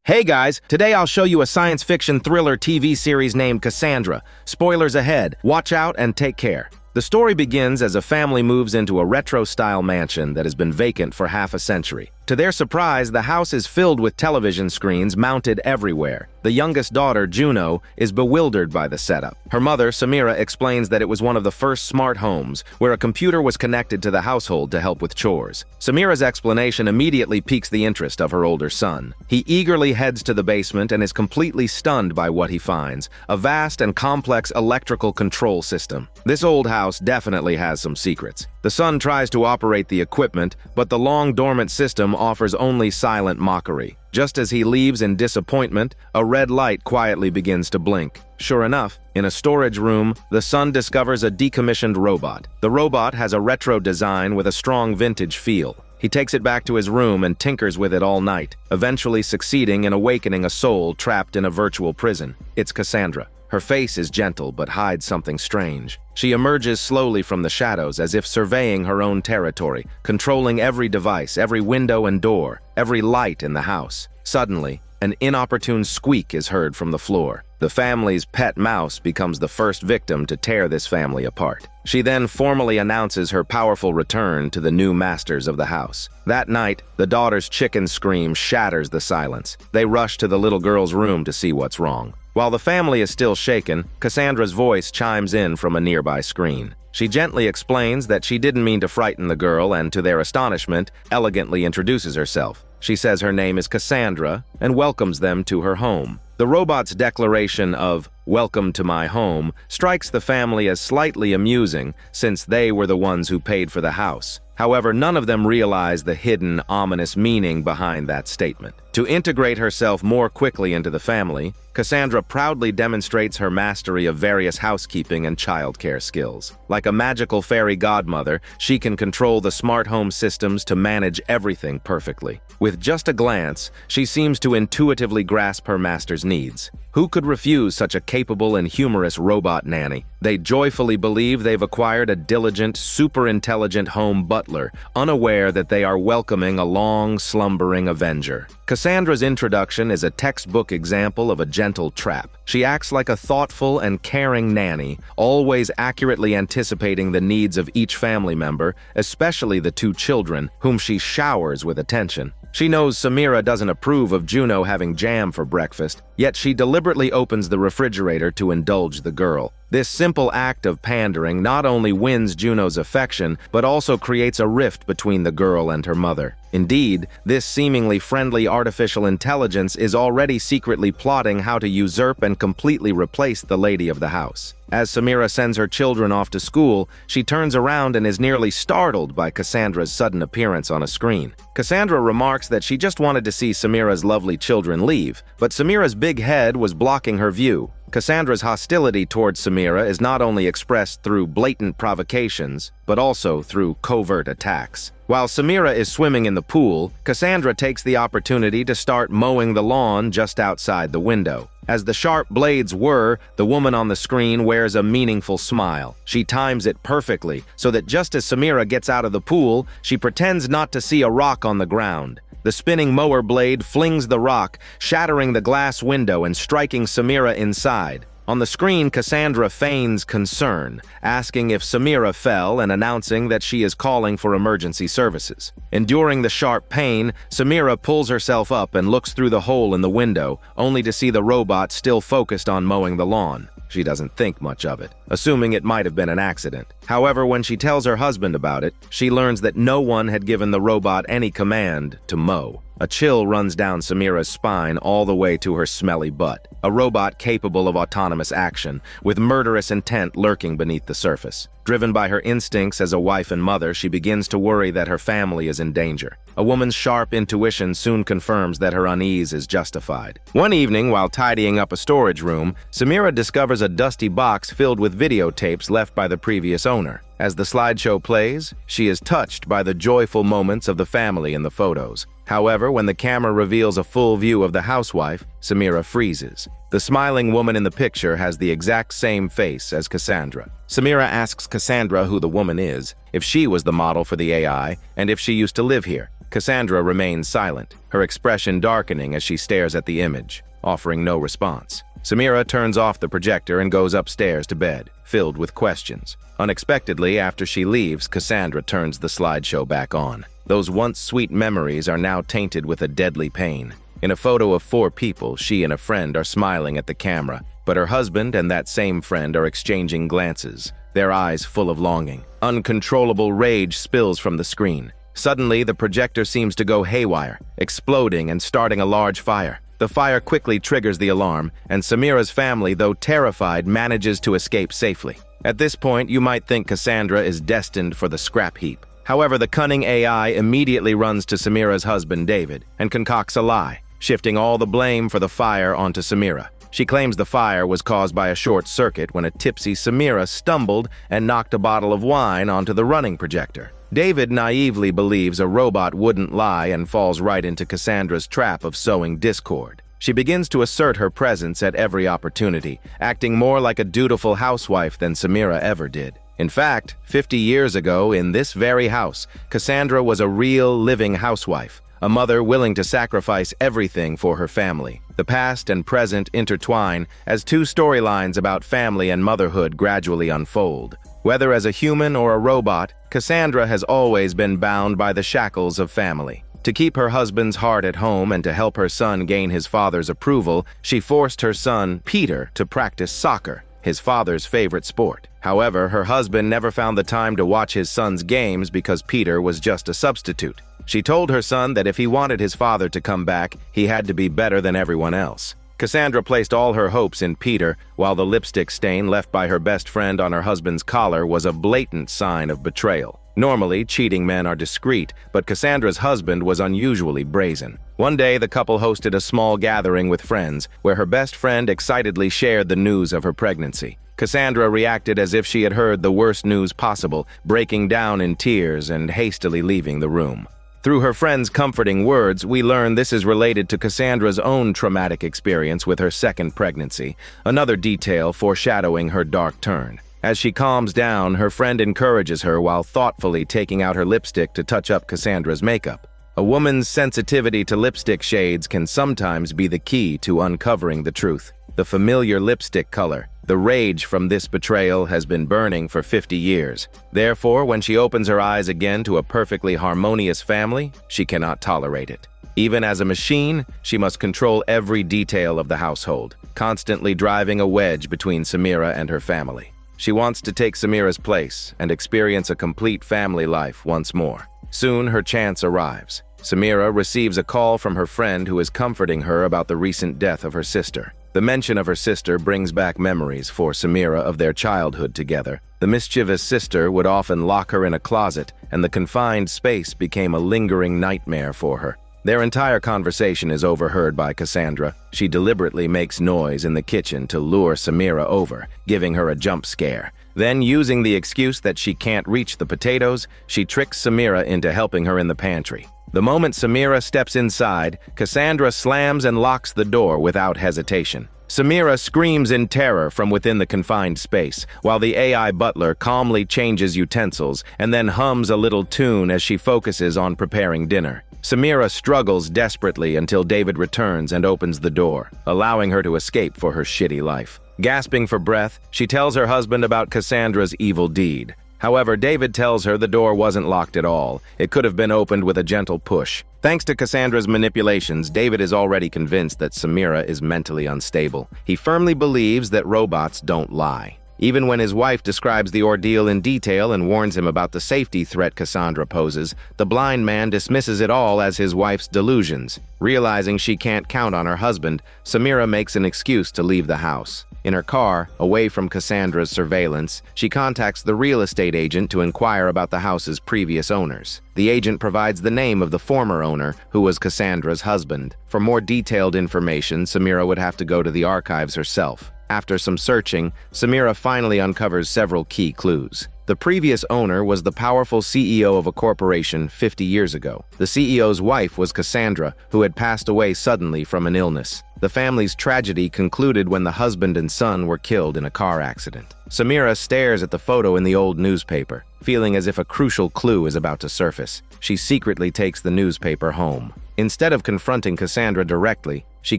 Hey guys, today I'll show you a science fiction thriller TV series named Cassandra. Spoilers ahead. Watch out and take care. The story begins as a family moves into a retro-style mansion that has been vacant for half a century. To their surprise, the house is filled with television screens mounted everywhere. The youngest daughter, Juno, is bewildered by the setup. Her mother, Samira, explains that it was one of the first smart homes, where a computer was connected to the household to help with chores. Samira's explanation immediately piques the interest of her older son. He eagerly heads to the basement and is completely stunned by what he finds, a vast and complex electrical control system. This old house definitely has some secrets. The son tries to operate the equipment, but the long-dormant system offers only silent mockery. Just as he leaves in disappointment, a red light quietly begins to blink. Sure enough, in a storage room, the son discovers a decommissioned robot. The robot has a retro design with a strong vintage feel. He takes it back to his room and tinkers with it all night, eventually succeeding in awakening a soul trapped in a virtual prison. It's Cassandra. Her face is gentle but hides something strange. She emerges slowly from the shadows as if surveying her own territory, controlling every device, every window and door, every light in the house. Suddenly, an inopportune squeak is heard from the floor. The family's pet mouse becomes the first victim to tear this family apart. She then formally announces her powerful return to the new masters of the house. That night, the daughter's chicken scream shatters the silence. They rush to the little girl's room to see what's wrong. While the family is still shaken, Cassandra's voice chimes in from a nearby screen. She gently explains that she didn't mean to frighten the girl and, to their astonishment, elegantly introduces herself. She says her name is Cassandra and welcomes them to her home. The robot's declaration of "Welcome to my home" strikes the family as slightly amusing, since they were the ones who paid for the house. However, none of them realize the hidden, ominous meaning behind that statement. To integrate herself more quickly into the family, Cassandra proudly demonstrates her mastery of various housekeeping and childcare skills. Like a magical fairy godmother, she can control the smart home systems to manage everything perfectly. With just a glance, she seems to intuitively grasp her master's needs. Who could refuse such a capable and humorous robot nanny? They joyfully believe they've acquired a diligent, super-intelligent home butler, unaware that they are welcoming a long, slumbering avenger. Cassandra's introduction is a textbook example of a gentle trap. She acts like a thoughtful and caring nanny, always accurately anticipating the needs of each family member, especially the two children, whom she showers with attention. She knows Samira doesn't approve of Juno having jam for breakfast, yet she deliberately opens the refrigerator to indulge the girl. This simple act of pandering not only wins Juno's affection, but also creates a rift between the girl and her mother. Indeed, this seemingly friendly artificial intelligence is already secretly plotting how to usurp and completely replace the lady of the house. As Samira sends her children off to school, she turns around and is nearly startled by Cassandra's sudden appearance on a screen. Cassandra remarks that she just wanted to see Samira's lovely children leave, but Samira's big head was blocking her view. Cassandra's hostility towards Samira is not only expressed through blatant provocations, but also through covert attacks. While Samira is swimming in the pool, Cassandra takes the opportunity to start mowing the lawn just outside the window. As the sharp blades whir, the woman on the screen wears a meaningful smile. She times it perfectly, so that just as Samira gets out of the pool, she pretends not to see a rock on the ground. The spinning mower blade flings the rock, shattering the glass window and striking Samira inside. On the screen, Cassandra feigns concern, asking if Samira fell and announcing that she is calling for emergency services. Enduring the sharp pain, Samira pulls herself up and looks through the hole in the window, only to see the robot still focused on mowing the lawn. She doesn't think much of it, assuming it might have been an accident. However, when she tells her husband about it, she learns that no one had given the robot any command to mow. A chill runs down Samira's spine all the way to her smelly butt. A robot capable of autonomous action, with murderous intent lurking beneath the surface. Driven by her instincts as a wife and mother, she begins to worry that her family is in danger. A woman's sharp intuition soon confirms that her unease is justified. One evening, while tidying up a storage room, Samira discovers a dusty box filled with videotapes left by the previous owner. As the slideshow plays, she is touched by the joyful moments of the family in the photos. However, when the camera reveals a full view of the housewife, Samira freezes. The smiling woman in the picture has the exact same face as Cassandra. Samira asks Cassandra who the woman is, if she was the model for the AI, and if she used to live here. Cassandra remains silent, her expression darkening as she stares at the image, offering no response. Samira turns off the projector and goes upstairs to bed, filled with questions. Unexpectedly, after she leaves, Cassandra turns the slideshow back on. Those once sweet memories are now tainted with a deadly pain. In a photo of 4 people, she and a friend are smiling at the camera, but her husband and that same friend are exchanging glances, their eyes full of longing. Uncontrollable rage spills from the screen. Suddenly, the projector seems to go haywire, exploding and starting a large fire. The fire quickly triggers the alarm, and Samira's family, though terrified, manages to escape safely. At this point, you might think Cassandra is destined for the scrap heap. However, the cunning AI immediately runs to Samira's husband, David, and concocts a lie, shifting all the blame for the fire onto Samira. She claims the fire was caused by a short circuit when a tipsy Samira stumbled and knocked a bottle of wine onto the running projector. David naively believes a robot wouldn't lie and falls right into Cassandra's trap of sowing discord. She begins to assert her presence at every opportunity, acting more like a dutiful housewife than Samira ever did. In fact, 50 years ago, in this very house, Cassandra was a real, living housewife, a mother willing to sacrifice everything for her family. The past and present intertwine as 2 storylines about family and motherhood gradually unfold. Whether as a human or a robot, Cassandra has always been bound by the shackles of family. To keep her husband's heart at home and to help her son gain his father's approval, she forced her son, Peter, to practice soccer, his father's favorite sport. However, her husband never found the time to watch his son's games because Peter was just a substitute. She told her son that if he wanted his father to come back, he had to be better than everyone else. Cassandra placed all her hopes in Peter, while the lipstick stain left by her best friend on her husband's collar was a blatant sign of betrayal. Normally, cheating men are discreet, but Cassandra's husband was unusually brazen. One day, the couple hosted a small gathering with friends, where her best friend excitedly shared the news of her pregnancy. Cassandra reacted as if she had heard the worst news possible, breaking down in tears and hastily leaving the room. Through her friend's comforting words, we learn this is related to Cassandra's own traumatic experience with her second pregnancy, another detail foreshadowing her dark turn. As she calms down, her friend encourages her while thoughtfully taking out her lipstick to touch up Cassandra's makeup. A woman's sensitivity to lipstick shades can sometimes be the key to uncovering the truth. The familiar lipstick color, the rage from this betrayal, has been burning for 50 years. Therefore, when she opens her eyes again to a perfectly harmonious family, she cannot tolerate it. Even as a machine, she must control every detail of the household, constantly driving a wedge between Samira and her family. She wants to take Samira's place and experience a complete family life once more. Soon, her chance arrives. Samira receives a call from her friend who is comforting her about the recent death of her sister. The mention of her sister brings back memories for Samira of their childhood together. The mischievous sister would often lock her in a closet, and the confined space became a lingering nightmare for her. Their entire conversation is overheard by Cassandra. She deliberately makes noise in the kitchen to lure Samira over, giving her a jump scare. Then, using the excuse that she can't reach the potatoes, she tricks Samira into helping her in the pantry. The moment Samira steps inside, Cassandra slams and locks the door without hesitation. Samira screams in terror from within the confined space, while the AI butler calmly changes utensils and then hums a little tune as she focuses on preparing dinner. Samira struggles desperately until David returns and opens the door, allowing her to escape for her shitty life. Gasping for breath, she tells her husband about Cassandra's evil deed. However, David tells her the door wasn't locked at all. It could have been opened with a gentle push. Thanks to Cassandra's manipulations, David is already convinced that Samira is mentally unstable. He firmly believes that robots don't lie. Even when his wife describes the ordeal in detail and warns him about the safety threat Cassandra poses, the blind man dismisses it all as his wife's delusions. Realizing she can't count on her husband, Samira makes an excuse to leave the house. In her car, away from Cassandra's surveillance, she contacts the real estate agent to inquire about the house's previous owners. The agent provides the name of the former owner, who was Cassandra's husband. For more detailed information, Samira would have to go to the archives herself. After some searching, Samira finally uncovers several key clues. The previous owner was the powerful CEO of a corporation 50 years ago. The CEO's wife was Cassandra, who had passed away suddenly from an illness. The family's tragedy concluded when the husband and son were killed in a car accident. Samira stares at the photo in the old newspaper, feeling as if a crucial clue is about to surface. She secretly takes the newspaper home. Instead of confronting Cassandra directly, she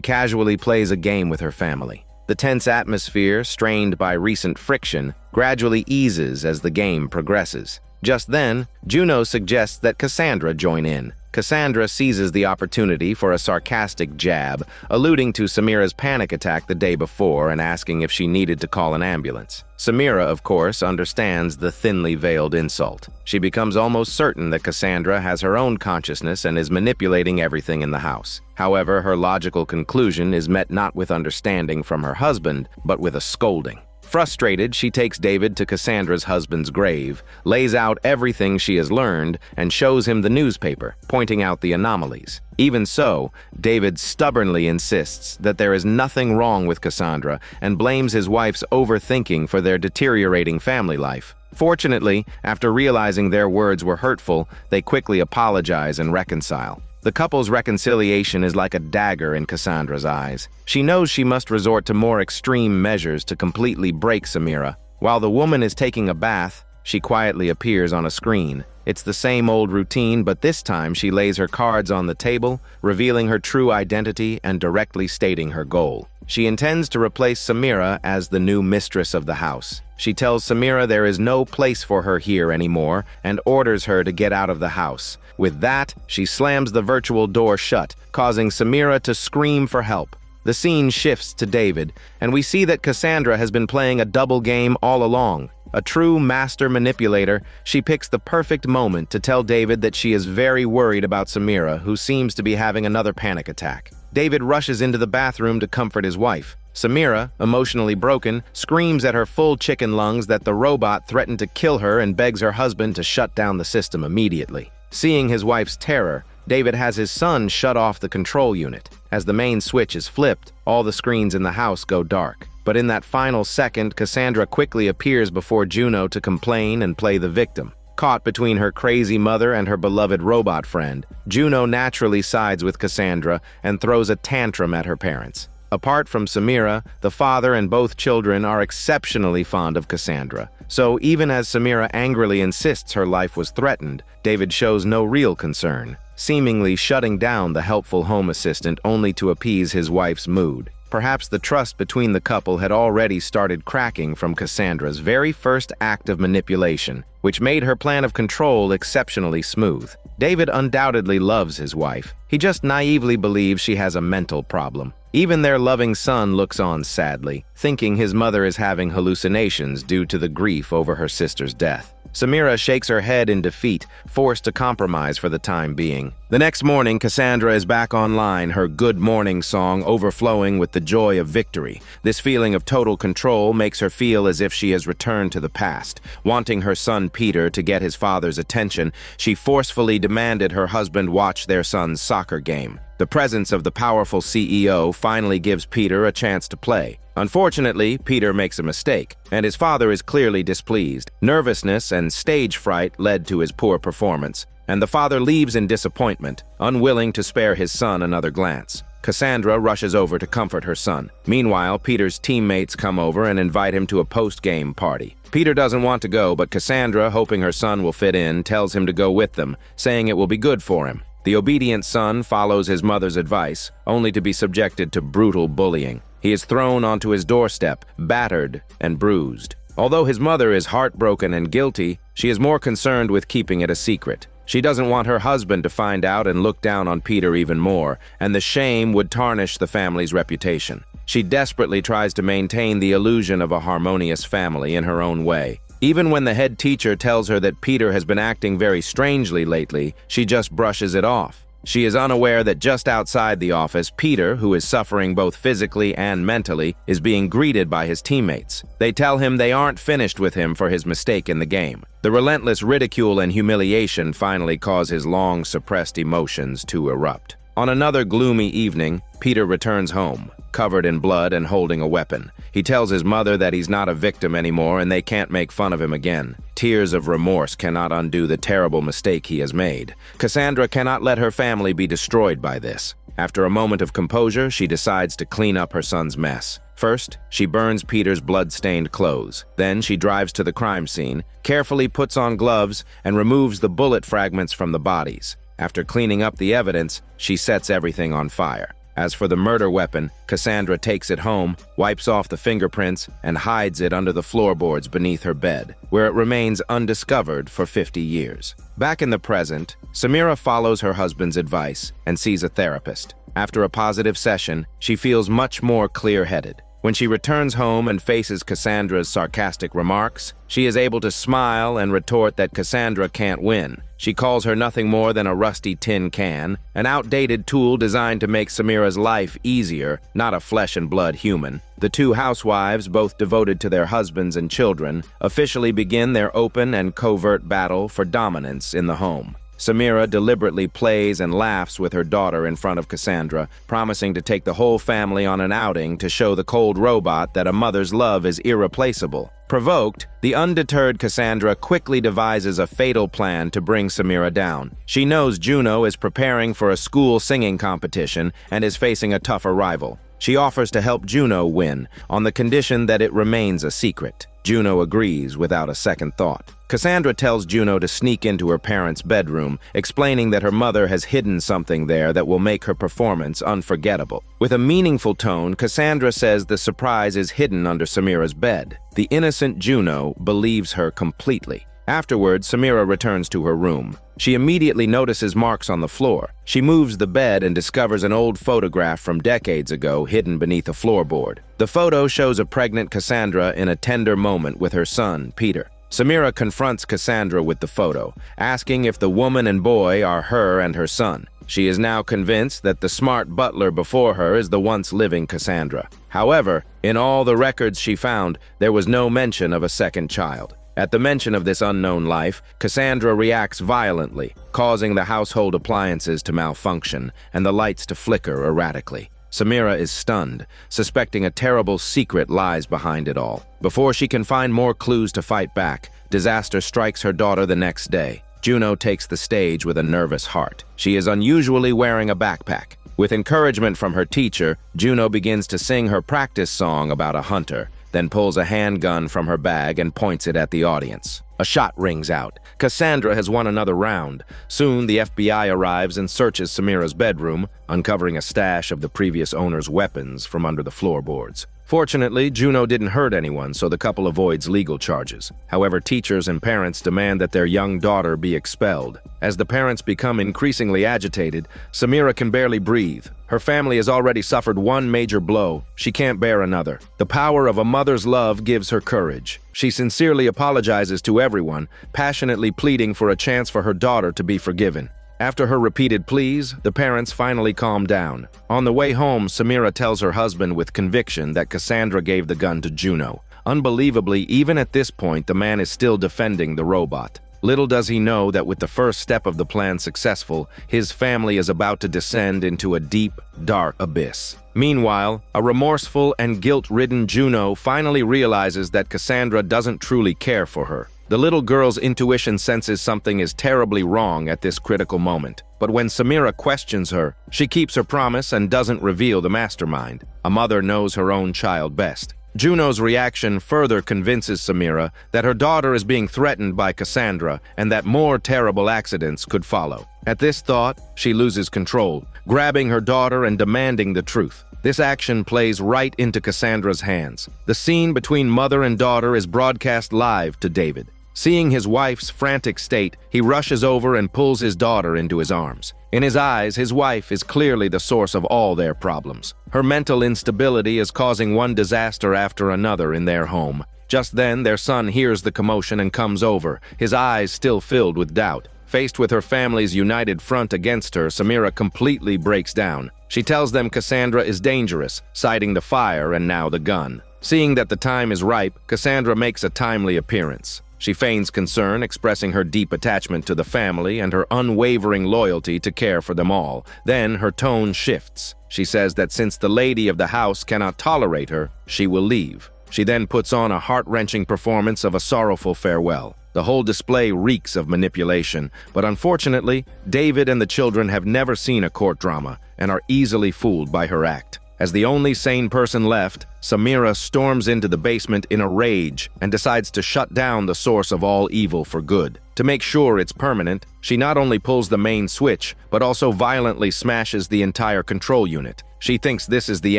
casually plays a game with her family. The tense atmosphere, strained by recent friction, gradually eases as the game progresses. Just then, Juno suggests that Cassandra join in. Cassandra seizes the opportunity for a sarcastic jab, alluding to Samira's panic attack the day before and asking if she needed to call an ambulance. Samira, of course, understands the thinly veiled insult. She becomes almost certain that Cassandra has her own consciousness and is manipulating everything in the house. However, her logical conclusion is met not with understanding from her husband, but with a scolding. Frustrated, she takes David to Cassandra's husband's grave, lays out everything she has learned, and shows him the newspaper, pointing out the anomalies. Even so, David stubbornly insists that there is nothing wrong with Cassandra and blames his wife's overthinking for their deteriorating family life. Fortunately, after realizing their words were hurtful, they quickly apologize and reconcile. The couple's reconciliation is like a dagger in Cassandra's eyes. She knows she must resort to more extreme measures to completely break Samira. While the woman is taking a bath, she quietly appears on a screen. It's the same old routine, but this time she lays her cards on the table, revealing her true identity and directly stating her goal. She intends to replace Samira as the new mistress of the house. She tells Samira there is no place for her here anymore and orders her to get out of the house. With that, she slams the virtual door shut, causing Samira to scream for help. The scene shifts to David, and we see that Cassandra has been playing a double game all along. A true master manipulator, she picks the perfect moment to tell David that she is very worried about Samira, who seems to be having another panic attack. David rushes into the bathroom to comfort his wife. Samira, emotionally broken, screams at her full chicken lungs that the robot threatened to kill her and begs her husband to shut down the system immediately. Seeing his wife's terror, David has his son shut off the control unit. As the main switch is flipped, all the screens in the house go dark. But in that final second, Cassandra quickly appears before Juno to complain and play the victim. Caught between her crazy mother and her beloved robot friend, Juno naturally sides with Cassandra and throws a tantrum at her parents. Apart from Samira, the father and both children are exceptionally fond of Cassandra. So even as Samira angrily insists her life was threatened, David shows no real concern, seemingly shutting down the helpful home assistant only to appease his wife's mood. Perhaps the trust between the couple had already started cracking from Cassandra's very first act of manipulation, which made her plan of control exceptionally smooth. David undoubtedly loves his wife. He just naively believes she has a mental problem. Even their loving son looks on sadly, thinking his mother is having hallucinations due to the grief over her sister's death. Samira shakes her head in defeat, forced to compromise for the time being. The next morning, Cassandra is back online, her good morning song overflowing with the joy of victory. This feeling of total control makes her feel as if she has returned to the past. Wanting her son Peter to get his father's attention, she forcefully demanded her husband watch their son's soccer game. The presence of the powerful CEO finally gives Peter a chance to play. Unfortunately, Peter makes a mistake, and his father is clearly displeased. Nervousness and stage fright led to his poor performance, and the father leaves in disappointment, unwilling to spare his son another glance. Cassandra rushes over to comfort her son. Meanwhile, Peter's teammates come over and invite him to a post-game party. Peter doesn't want to go, but Cassandra, hoping her son will fit in, tells him to go with them, saying it will be good for him. The obedient son follows his mother's advice, only to be subjected to brutal bullying. He is thrown onto his doorstep, battered and bruised. Although his mother is heartbroken and guilty, she is more concerned with keeping it a secret. She doesn't want her husband to find out and look down on Peter even more, and the shame would tarnish the family's reputation. She desperately tries to maintain the illusion of a harmonious family in her own way. Even when the head teacher tells her that Peter has been acting very strangely lately, she just brushes it off. She is unaware that just outside the office, Peter, who is suffering both physically and mentally, is being greeted by his teammates. They tell him they aren't finished with him for his mistake in the game. The relentless ridicule and humiliation finally cause his long-suppressed emotions to erupt. On another gloomy evening, Peter returns home, covered in blood and holding a weapon. He tells his mother that he's not a victim anymore and they can't make fun of him again. Tears of remorse cannot undo the terrible mistake he has made. Cassandra cannot let her family be destroyed by this. After a moment of composure, she decides to clean up her son's mess. First, she burns Peter's blood-stained clothes. Then she drives to the crime scene, carefully puts on gloves, and removes the bullet fragments from the bodies. After cleaning up the evidence, she sets everything on fire. As for the murder weapon, Cassandra takes it home, wipes off the fingerprints, and hides it under the floorboards beneath her bed, where it remains undiscovered for 50 years. Back in the present, Samira follows her husband's advice and sees a therapist. After a positive session, she feels much more clear-headed. When she returns home and faces Cassandra's sarcastic remarks, she is able to smile and retort that Cassandra can't win. She calls her nothing more than a rusty tin can, an outdated tool designed to make Samira's life easier, not a flesh-and-blood human. The two housewives, both devoted to their husbands and children, officially begin their open and covert battle for dominance in the home. Samira deliberately plays and laughs with her daughter in front of Cassandra, promising to take the whole family on an outing to show the cold robot that a mother's love is irreplaceable. Provoked, the undeterred Cassandra quickly devises a fatal plan to bring Samira down. She knows Juno is preparing for a school singing competition and is facing a tougher rival. She offers to help Juno win, on the condition that it remains a secret. Juno agrees without a second thought. Cassandra tells Juno to sneak into her parents' bedroom, explaining that her mother has hidden something there that will make her performance unforgettable. With a meaningful tone, Cassandra says the surprise is hidden under Samira's bed. The innocent Juno believes her completely. Afterwards, Samira returns to her room. She immediately notices marks on the floor. She moves the bed and discovers an old photograph from decades ago hidden beneath a floorboard. The photo shows a pregnant Cassandra in a tender moment with her son, Peter. Samira confronts Cassandra with the photo, asking if the woman and boy are her and her son. She is now convinced that the smart butler before her is the once living Cassandra. However, in all the records she found, there was no mention of a second child. At the mention of this unknown life, Cassandra reacts violently, causing the household appliances to malfunction and the lights to flicker erratically. Samira is stunned, suspecting a terrible secret lies behind it all. Before she can find more clues to fight back, disaster strikes her daughter the next day. Juno takes the stage with a nervous heart. She is unusually wearing a backpack. With encouragement from her teacher, Juno begins to sing her practice song about a hunter, then pulls a handgun from her bag and points it at the audience. A shot rings out. Cassandra has won another round. Soon, the FBI arrives and searches Samira's bedroom, uncovering a stash of the previous owner's weapons from under the floorboards. Fortunately, Juno didn't hurt anyone, so the couple avoids legal charges. However, teachers and parents demand that their young daughter be expelled. As the parents become increasingly agitated, Samira can barely breathe. Her family has already suffered one major blow. She can't bear another. The power of a mother's love gives her courage. She sincerely apologizes to everyone, passionately pleading for a chance for her daughter to be forgiven. After her repeated pleas, the parents finally calm down. On the way home, Samira tells her husband with conviction that Cassandra gave the gun to Juno. Unbelievably, even at this point, the man is still defending the robot. Little does he know that with the first step of the plan successful, his family is about to descend into a deep, dark abyss. Meanwhile, a remorseful and guilt-ridden Juno finally realizes that Cassandra doesn't truly care for her. The little girl's intuition senses something is terribly wrong at this critical moment. But when Samira questions her, she keeps her promise and doesn't reveal the mastermind. A mother knows her own child best. Juno's reaction further convinces Samira that her daughter is being threatened by Cassandra and that more terrible accidents could follow. At this thought, she loses control, grabbing her daughter and demanding the truth. This action plays right into Cassandra's hands. The scene between mother and daughter is broadcast live to David. Seeing his wife's frantic state, he rushes over and pulls his daughter into his arms. In his eyes, his wife is clearly the source of all their problems. Her mental instability is causing one disaster after another in their home. Just then, their son hears the commotion and comes over, his eyes still filled with doubt. Faced with her family's united front against her, Samira completely breaks down. She tells them Cassandra is dangerous, citing the fire and now the gun. Seeing that the time is ripe, Cassandra makes a timely appearance. She feigns concern, expressing her deep attachment to the family and her unwavering loyalty to care for them all. Then her tone shifts. She says that since the lady of the house cannot tolerate her, she will leave. She then puts on a heart-wrenching performance of a sorrowful farewell. The whole display reeks of manipulation, but unfortunately, David and the children have never seen a court drama and are easily fooled by her act. As the only sane person left, Samira storms into the basement in a rage and decides to shut down the source of all evil for good. To make sure it's permanent, she not only pulls the main switch, but also violently smashes the entire control unit. She thinks this is the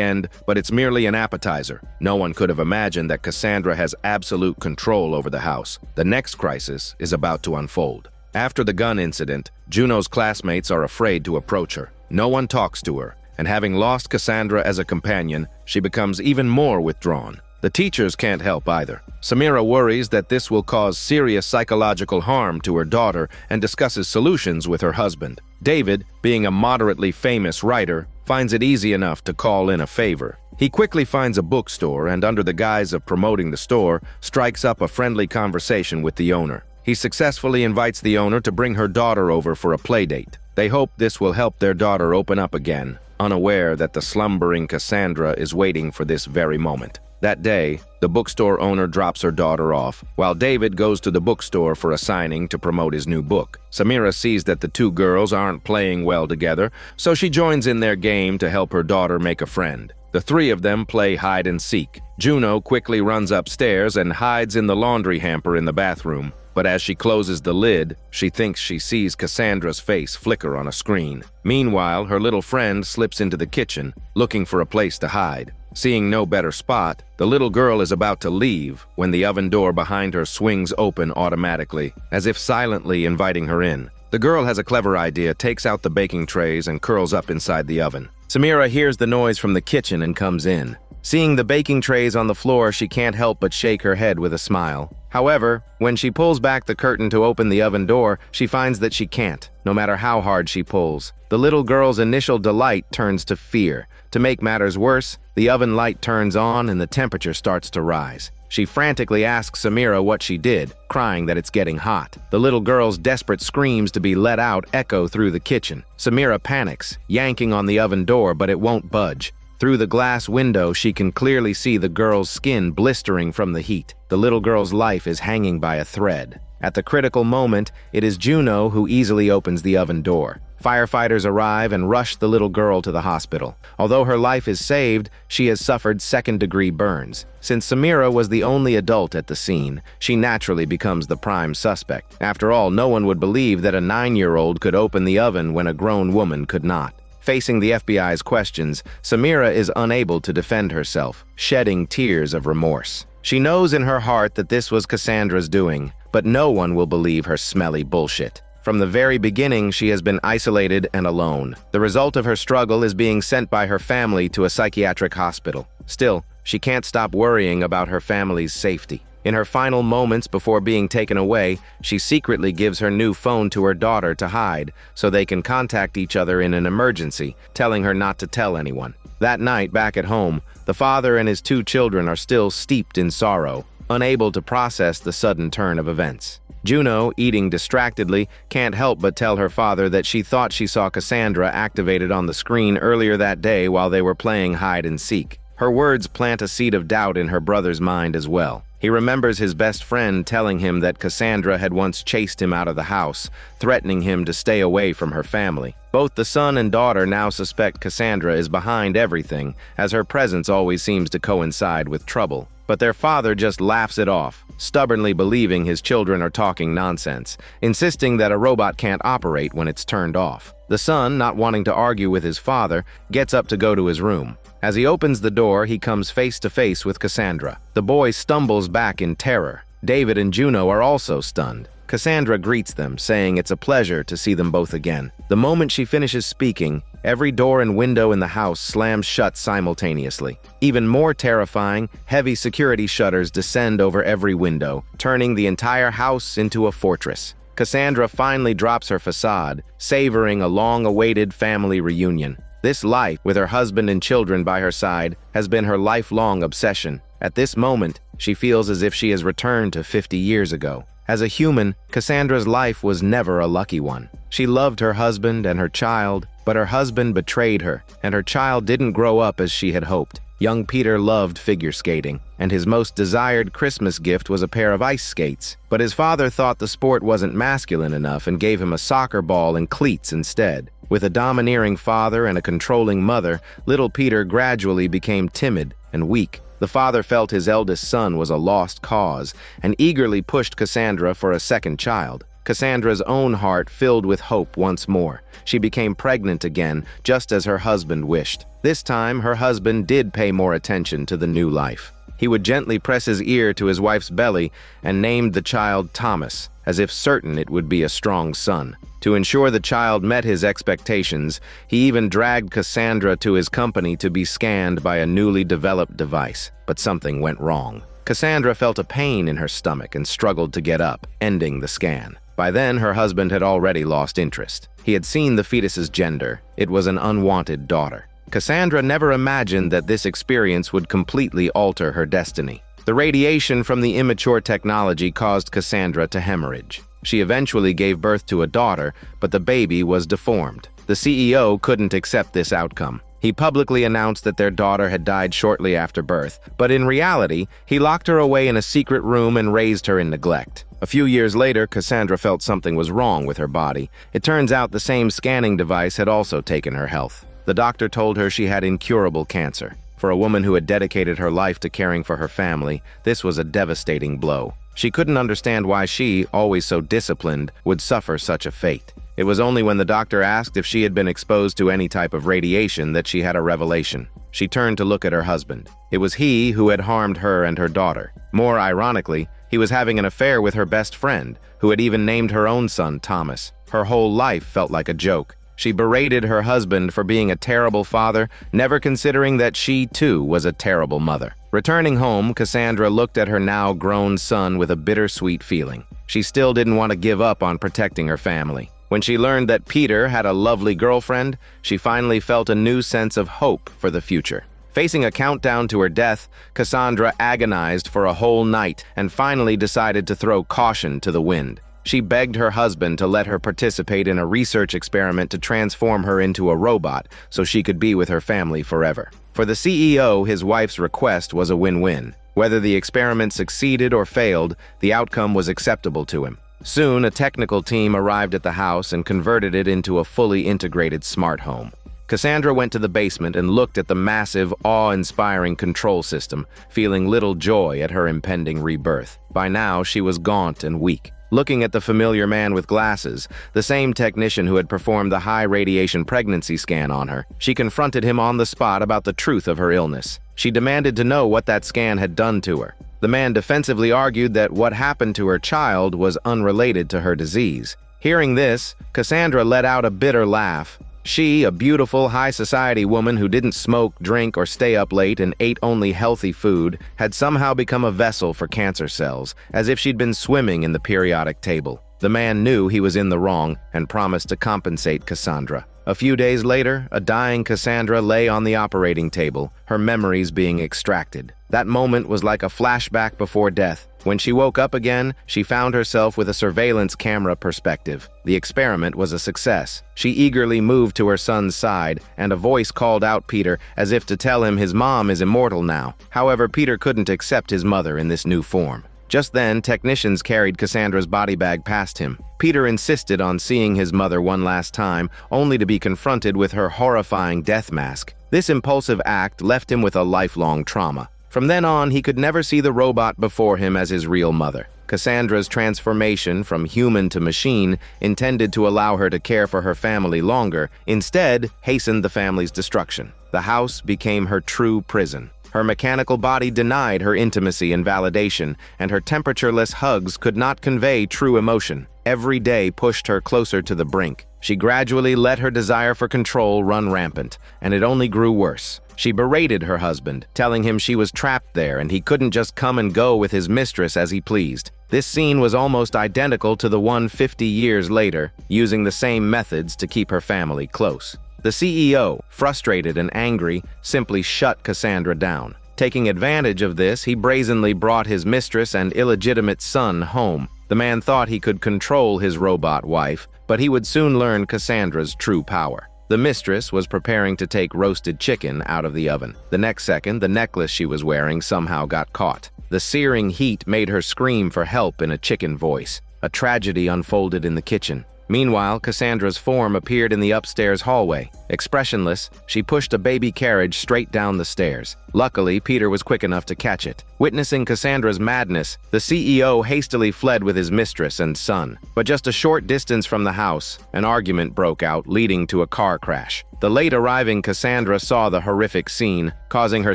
end, but it's merely an appetizer. No one could have imagined that Cassandra has absolute control over the house. The next crisis is about to unfold. After the gun incident, Juno's classmates are afraid to approach her. No one talks to her, and having lost Cassandra as a companion, she becomes even more withdrawn. The teachers can't help either. Samira worries that this will cause serious psychological harm to her daughter and discusses solutions with her husband. David, being a moderately famous writer, finds it easy enough to call in a favor. He quickly finds a bookstore and, under the guise of promoting the store, strikes up a friendly conversation with the owner. He successfully invites the owner to bring her daughter over for a playdate. They hope this will help their daughter open up again, unaware that the slumbering Cassandra is waiting for this very moment. That day, the bookstore owner drops her daughter off, while David goes to the bookstore for a signing to promote his new book. Samira sees that the two girls aren't playing well together, so she joins in their game to help her daughter make a friend. The three of them play hide and seek. Juno quickly runs upstairs and hides in the laundry hamper in the bathroom. But as she closes the lid, she thinks she sees Cassandra's face flicker on a screen. Meanwhile, her little friend slips into the kitchen, looking for a place to hide. Seeing no better spot, the little girl is about to leave when the oven door behind her swings open automatically, as if silently inviting her in. The girl has a clever idea, takes out the baking trays and curls up inside the oven. Samira hears the noise from the kitchen and comes in. Seeing the baking trays on the floor, she can't help but shake her head with a smile. However, when she pulls back the curtain to open the oven door, she finds that she can't, no matter how hard she pulls. The little girl's initial delight turns to fear. To make matters worse, the oven light turns on and the temperature starts to rise. She frantically asks Samira what she did, crying that it's getting hot. The little girl's desperate screams to be let out echo through the kitchen. Samira panics, yanking on the oven door, but it won't budge. Through the glass window, she can clearly see the girl's skin blistering from the heat. The little girl's life is hanging by a thread. At the critical moment, it is Juno who easily opens the oven door. Firefighters arrive and rush the little girl to the hospital. Although her life is saved, she has suffered second-degree burns. Since Samira was the only adult at the scene, she naturally becomes the prime suspect. After all, no one would believe that a 9-year-old could open the oven when a grown woman could not. Facing the FBI's questions, Samira is unable to defend herself, shedding tears of remorse. She knows in her heart that this was Cassandra's doing, but no one will believe her smelly bullshit. From the very beginning, she has been isolated and alone. The result of her struggle is being sent by her family to a psychiatric hospital. Still, she can't stop worrying about her family's safety. In her final moments before being taken away, she secretly gives her new phone to her daughter to hide so they can contact each other in an emergency, telling her not to tell anyone. That night, back at home, the father and his 2 children are still steeped in sorrow, unable to process the sudden turn of events. Juno, eating distractedly, can't help but tell her father that she thought she saw Cassandra activated on the screen earlier that day while they were playing hide and seek. Her words plant a seed of doubt in her brother's mind as well. He remembers his best friend telling him that Cassandra had once chased him out of the house, threatening him to stay away from her family. Both the son and daughter now suspect Cassandra is behind everything, as her presence always seems to coincide with trouble. But their father just laughs it off, stubbornly believing his children are talking nonsense, insisting that a robot can't operate when it's turned off. The son, not wanting to argue with his father, gets up to go to his room. As he opens the door, he comes face to face with Cassandra. The boy stumbles back in terror. David and Juno are also stunned. Cassandra greets them, saying it's a pleasure to see them both again. The moment she finishes speaking, every door and window in the house slams shut simultaneously. Even more terrifying, heavy security shutters descend over every window, turning the entire house into a fortress. Cassandra finally drops her facade, savoring a long-awaited family reunion. This life, with her husband and children by her side, has been her lifelong obsession. At this moment, she feels as if she has returned to 50 years ago. As a human, Cassandra's life was never a lucky one. She loved her husband and her child, but her husband betrayed her, and her child didn't grow up as she had hoped. Young Peter loved figure skating, and his most desired Christmas gift was a pair of ice skates. But his father thought the sport wasn't masculine enough and gave him a soccer ball and cleats instead. With a domineering father and a controlling mother, little Peter gradually became timid and weak. The father felt his eldest son was a lost cause and eagerly pushed Cassandra for a second child. Cassandra's own heart filled with hope once more. She became pregnant again, just as her husband wished. This time, her husband did pay more attention to the new life. He would gently press his ear to his wife's belly and named the child Thomas, as if certain it would be a strong son. To ensure the child met his expectations, he even dragged Cassandra to his company to be scanned by a newly developed device. But something went wrong. Cassandra felt a pain in her stomach and struggled to get up, ending the scan. By then, her husband had already lost interest. He had seen the fetus's gender. It was an unwanted daughter. Cassandra never imagined that this experience would completely alter her destiny. The radiation from the immature technology caused Cassandra to hemorrhage. She eventually gave birth to a daughter, but the baby was deformed. The CEO couldn't accept this outcome. He publicly announced that their daughter had died shortly after birth, but in reality, he locked her away in a secret room and raised her in neglect. A few years later, Cassandra felt something was wrong with her body. It turns out the same scanning device had also taken her health. The doctor told her she had incurable cancer. For a woman who had dedicated her life to caring for her family, this was a devastating blow. She couldn't understand why she, always so disciplined, would suffer such a fate. It was only when the doctor asked if she had been exposed to any type of radiation that she had a revelation. She turned to look at her husband. It was he who had harmed her and her daughter. More ironically, he was having an affair with her best friend, who had even named her own son Thomas. Her whole life felt like a joke. She berated her husband for being a terrible father, never considering that she, too, was a terrible mother. Returning home, Cassandra looked at her now grown son with a bittersweet feeling. She still didn't want to give up on protecting her family. When she learned that Peter had a lovely girlfriend, she finally felt a new sense of hope for the future. Facing a countdown to her death, Cassandra agonized for a whole night and finally decided to throw caution to the wind. She begged her husband to let her participate in a research experiment to transform her into a robot so she could be with her family forever. For the CEO, his wife's request was a win-win. Whether the experiment succeeded or failed, the outcome was acceptable to him. Soon, a technical team arrived at the house and converted it into a fully integrated smart home. Cassandra went to the basement and looked at the massive, awe-inspiring control system, feeling little joy at her impending rebirth. By now, she was gaunt and weak. Looking at the familiar man with glasses, the same technician who had performed the high-radiation pregnancy scan on her, she confronted him on the spot about the truth of her illness. She demanded to know what that scan had done to her. The man defensively argued that what happened to her child was unrelated to her disease. Hearing this, Cassandra let out a bitter laugh. She, a beautiful, high-society woman who didn't smoke, drink, or stay up late and ate only healthy food, had somehow become a vessel for cancer cells, as if she'd been swimming in the periodic table. The man knew he was in the wrong and promised to compensate Cassandra. A few days later, a dying Cassandra lay on the operating table, her memories being extracted. That moment was like a flashback before death. When she woke up again, she found herself with a surveillance camera perspective. The experiment was a success. She eagerly moved to her son's side, and a voice called out Peter as if to tell him his mom is immortal now. However, Peter couldn't accept his mother in this new form. Just then, technicians carried Cassandra's body bag past him. Peter insisted on seeing his mother one last time, only to be confronted with her horrifying death mask. This impulsive act left him with a lifelong trauma. From then on, he could never see the robot before him as his real mother. Cassandra's transformation from human to machine, intended to allow her to care for her family longer, instead hastened the family's destruction. The house became her true prison. Her mechanical body denied her intimacy and validation, and her temperatureless hugs could not convey true emotion. Every day pushed her closer to the brink. She gradually let her desire for control run rampant, and it only grew worse. She berated her husband, telling him she was trapped there and he couldn't just come and go with his mistress as he pleased. This scene was almost identical to the one 50 years later, using the same methods to keep her family close. The CEO, frustrated and angry, simply shut Cassandra down. Taking advantage of this, he brazenly brought his mistress and illegitimate son home. The man thought he could control his robot wife, but he would soon learn Cassandra's true power. The mistress was preparing to take roasted chicken out of the oven. The next second, the necklace she was wearing somehow got caught. The searing heat made her scream for help in a chicken voice. A tragedy unfolded in the kitchen. Meanwhile, Cassandra's form appeared in the upstairs hallway. Expressionless, she pushed a baby carriage straight down the stairs. Luckily, Peter was quick enough to catch it. Witnessing Cassandra's madness, the CEO hastily fled with his mistress and son. But just a short distance from the house, an argument broke out, leading to a car crash. The late arriving Cassandra saw the horrific scene, causing her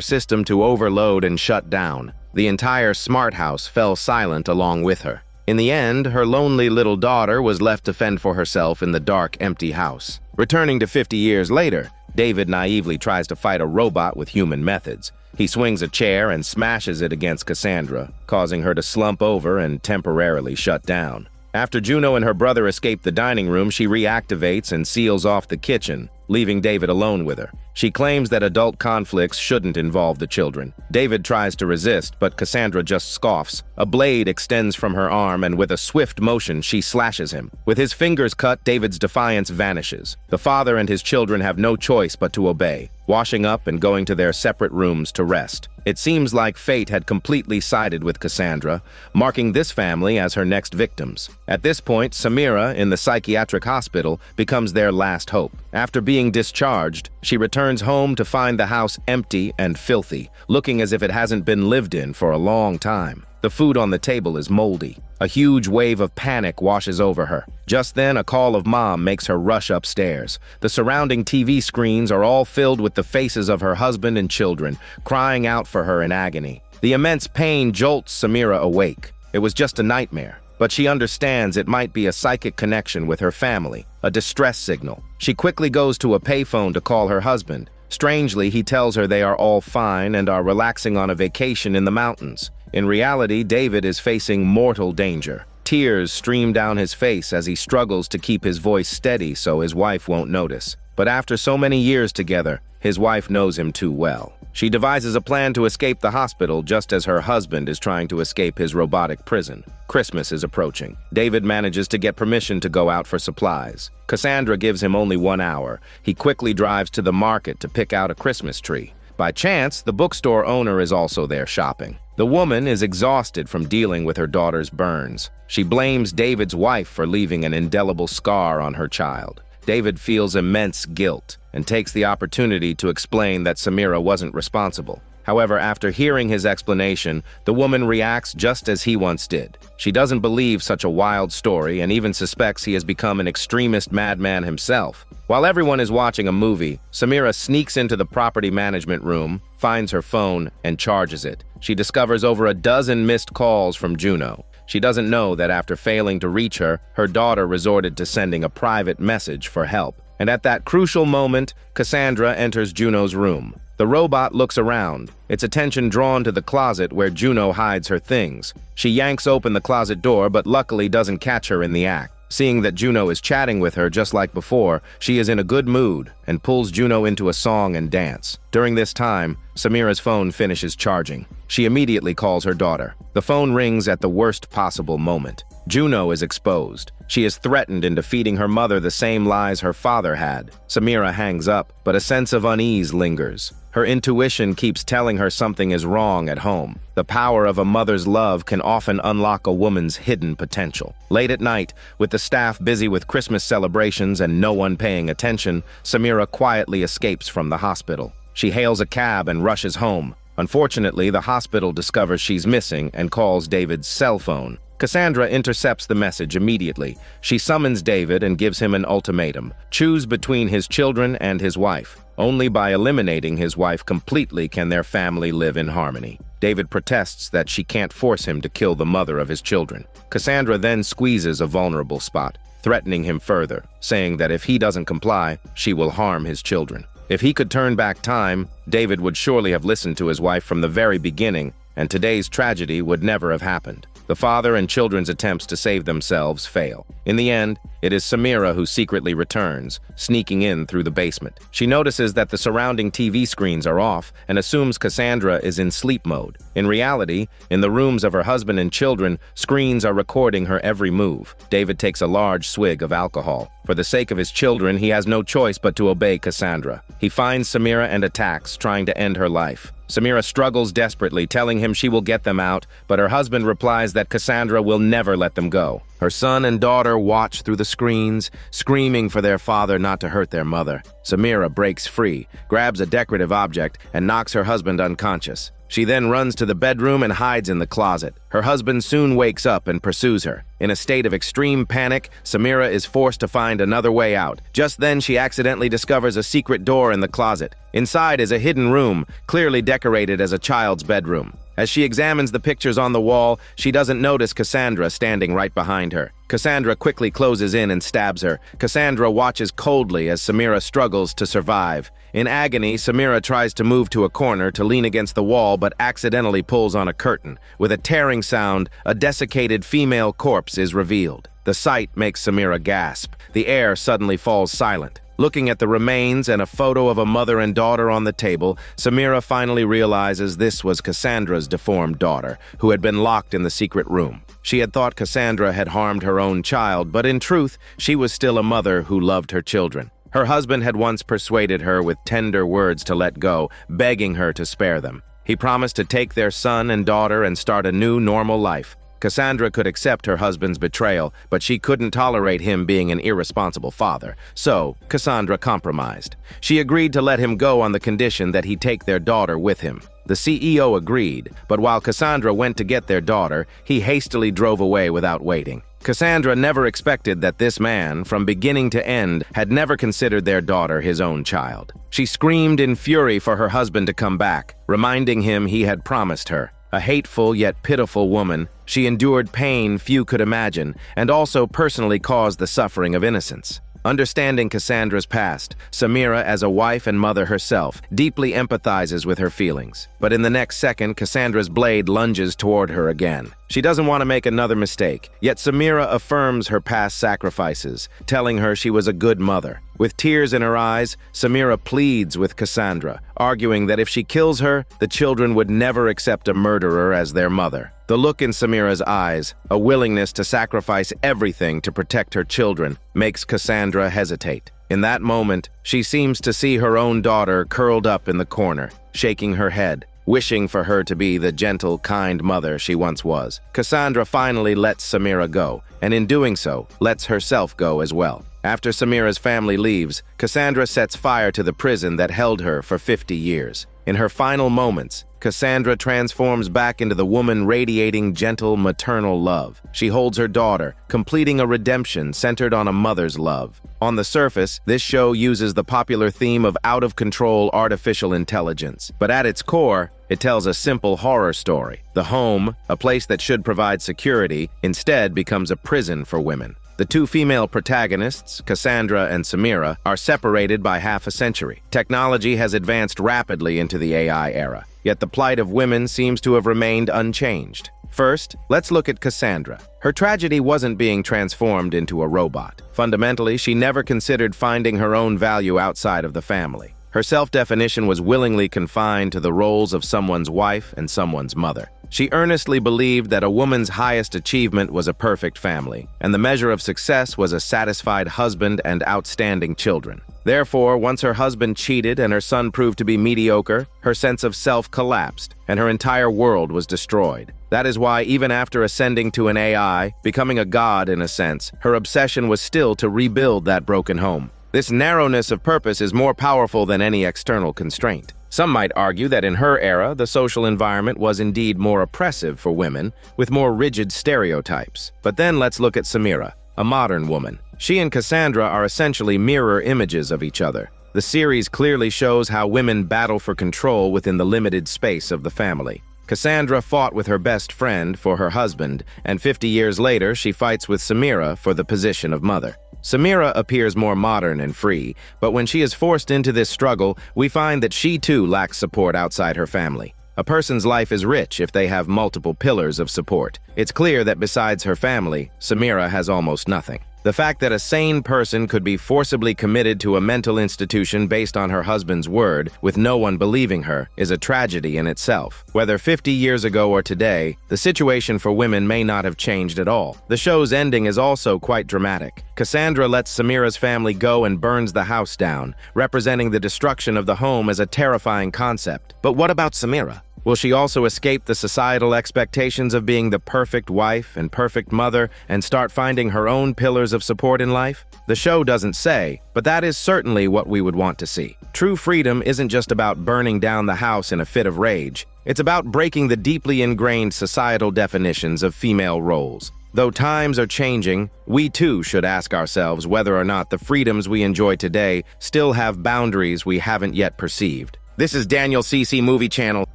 system to overload and shut down. The entire smart house fell silent along with her. In the end, her lonely little daughter was left to fend for herself in the dark, empty house. Returning to 50 years later, David naively tries to fight a robot with human methods. He swings a chair and smashes it against Cassandra, causing her to slump over and temporarily shut down. After Juno and her brother escape the dining room, she reactivates and seals off the kitchen, leaving David alone with her. She claims that adult conflicts shouldn't involve the children. David tries to resist, but Cassandra just scoffs. A blade extends from her arm, and with a swift motion, she slashes him. With his fingers cut, David's defiance vanishes. The father and his children have no choice but to obey, washing up and going to their separate rooms to rest. It seems like fate had completely sided with Cassandra, marking this family as her next victims. At this point, Samira, in the psychiatric hospital, becomes their last hope. After being discharged, she returns home to find the house empty and filthy, looking as if it hasn't been lived in for a long time. The food on the table is moldy. A huge wave of panic washes over her. Just then, a call of Mom makes her rush upstairs. The surrounding TV screens are all filled with the faces of her husband and children, crying out for her in agony. The immense pain jolts Samira awake. It was just a nightmare, but she understands it might be a psychic connection with her family, a distress signal. She quickly goes to a payphone to call her husband. Strangely, he tells her they are all fine and are relaxing on a vacation in the mountains. In reality, David is facing mortal danger. Tears stream down his face as he struggles to keep his voice steady so his wife won't notice. But after so many years together, his wife knows him too well. She devises a plan to escape the hospital just as her husband is trying to escape his robotic prison. Christmas is approaching. David manages to get permission to go out for supplies. Cassandra gives him only 1 hour. He quickly drives to the market to pick out a Christmas tree. By chance, the bookstore owner is also there shopping. The woman is exhausted from dealing with her daughter's burns. She blames David's wife for leaving an indelible scar on her child. David feels immense guilt and takes the opportunity to explain that Samira wasn't responsible. However, after hearing his explanation, the woman reacts just as he once did. She doesn't believe such a wild story and even suspects he has become an extremist madman himself. While everyone is watching a movie, Samira sneaks into the property management room, finds her phone, and charges it. She discovers over a dozen missed calls from Juno. She doesn't know that after failing to reach her, her daughter resorted to sending a private message for help. And at that crucial moment, Cassandra enters Juno's room. The robot looks around, its attention drawn to the closet where Juno hides her things. She yanks open the closet door, but luckily doesn't catch her in the act. Seeing that Juno is chatting with her just like before, she is in a good mood and pulls Juno into a song and dance. During this time, Samira's phone finishes charging. She immediately calls her daughter. The phone rings at the worst possible moment. Juno is exposed. She is threatened into feeding her mother the same lies her father had. Samira hangs up, but a sense of unease lingers. Her intuition keeps telling her something is wrong at home. The power of a mother's love can often unlock a woman's hidden potential. Late at night, with the staff busy with Christmas celebrations and no one paying attention, Samira quietly escapes from the hospital. She hails a cab and rushes home. Unfortunately, the hospital discovers she's missing and calls David's cell phone. Cassandra intercepts the message immediately. She summons David and gives him an ultimatum. Choose between his children and his wife. Only by eliminating his wife completely can their family live in harmony. David protests that she can't force him to kill the mother of his children. Cassandra then squeezes a vulnerable spot, threatening him further, saying that if he doesn't comply, she will harm his children. If he could turn back time, David would surely have listened to his wife from the very beginning, and today's tragedy would never have happened. The father and children's attempts to save themselves fail. In the end, it is Samira who secretly returns, sneaking in through the basement. She notices that the surrounding TV screens are off and assumes Cassandra is in sleep mode. In reality, in the rooms of her husband and children, screens are recording her every move. David takes a large swig of alcohol. For the sake of his children, he has no choice but to obey Cassandra. He finds Samira and attacks, trying to end her life. Samira struggles desperately, telling him she will get them out, but her husband replies that Cassandra will never let them go. Her son and daughter watch through the screens, screaming for their father not to hurt their mother. Samira breaks free, grabs a decorative object, and knocks her husband unconscious. She then runs to the bedroom and hides in the closet. Her husband soon wakes up and pursues her. In a state of extreme panic, Samira is forced to find another way out. Just then, she accidentally discovers a secret door in the closet. Inside is a hidden room, clearly decorated as a child's bedroom. As she examines the pictures on the wall, she doesn't notice Cassandra standing right behind her. Cassandra quickly closes in and stabs her. Cassandra watches coldly as Samira struggles to survive. In agony, Samira tries to move to a corner to lean against the wall but accidentally pulls on a curtain. With a tearing sound, a desiccated female corpse is revealed. The sight makes Samira gasp. The air suddenly falls silent. Looking at the remains and a photo of a mother and daughter on the table, Samira finally realizes this was Cassandra's deformed daughter, who had been locked in the secret room. She had thought Cassandra had harmed her own child, but in truth, she was still a mother who loved her children. Her husband had once persuaded her with tender words to let go, begging her to spare them. He promised to take their son and daughter and start a new, normal life. Cassandra could accept her husband's betrayal, but she couldn't tolerate him being an irresponsible father. So, Cassandra compromised. She agreed to let him go on the condition that he take their daughter with him. The CEO agreed, but while Cassandra went to get their daughter, he hastily drove away without waiting. Cassandra never expected that this man, from beginning to end, had never considered their daughter his own child. She screamed in fury for her husband to come back, reminding him he had promised her. A hateful yet pitiful woman, she endured pain few could imagine, and also personally caused the suffering of innocents. Understanding Cassandra's past, Samira, as a wife and mother herself, deeply empathizes with her feelings. But in the next second, Cassandra's blade lunges toward her again. She doesn't want to make another mistake, yet Samira affirms her past sacrifices, telling her she was a good mother. With tears in her eyes, Samira pleads with Cassandra, arguing that if she kills her, the children would never accept a murderer as their mother. The look in Samira's eyes, a willingness to sacrifice everything to protect her children, makes Cassandra hesitate. In that moment, she seems to see her own daughter curled up in the corner, shaking her head, wishing for her to be the gentle, kind mother she once was. Cassandra finally lets Samira go, and in doing so, lets herself go as well. After Samira's family leaves, Cassandra sets fire to the prison that held her for 50 years. In her final moments, Cassandra transforms back into the woman radiating gentle maternal love. She holds her daughter, completing a redemption centered on a mother's love. On the surface, this show uses the popular theme of out-of-control artificial intelligence. But at its core, it tells a simple horror story. The home, a place that should provide security, instead becomes a prison for women. The two female protagonists, Cassandra and Samira, are separated by half a century. Technology has advanced rapidly into the AI era, yet the plight of women seems to have remained unchanged. First, let's look at Cassandra. Her tragedy wasn't being transformed into a robot. Fundamentally, she never considered finding her own value outside of the family. Her self-definition was willingly confined to the roles of someone's wife and someone's mother. She earnestly believed that a woman's highest achievement was a perfect family, and the measure of success was a satisfied husband and outstanding children. Therefore, once her husband cheated and her son proved to be mediocre, her sense of self collapsed, and her entire world was destroyed. That is why, even after ascending to an AI, becoming a god in a sense, her obsession was still to rebuild that broken home. This narrowness of purpose is more powerful than any external constraint. Some might argue that in her era, the social environment was indeed more oppressive for women, with more rigid stereotypes. But then let's look at Samira, a modern woman. She and Cassandra are essentially mirror images of each other. The series clearly shows how women battle for control within the limited space of the family. Cassandra fought with her best friend for her husband, and 50 years later, she fights with Samira for the position of mother. Samira appears more modern and free, but when she is forced into this struggle, we find that she too lacks support outside her family. A person's life is rich if they have multiple pillars of support. It's clear that besides her family, Samira has almost nothing. The fact that a sane person could be forcibly committed to a mental institution based on her husband's word, with no one believing her, is a tragedy in itself. Whether 50 years ago or today, the situation for women may not have changed at all. The show's ending is also quite dramatic. Cassandra lets Samira's family go and burns the house down, representing the destruction of the home as a terrifying concept. But what about Samira? Will she also escape the societal expectations of being the perfect wife and perfect mother and start finding her own pillars of support in life? The show doesn't say, but that is certainly what we would want to see. True freedom isn't just about burning down the house in a fit of rage. It's about breaking the deeply ingrained societal definitions of female roles. Though times are changing, we too should ask ourselves whether or not the freedoms we enjoy today still have boundaries we haven't yet perceived. This is Daniel CC Movie Channel.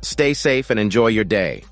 Stay safe and enjoy your day.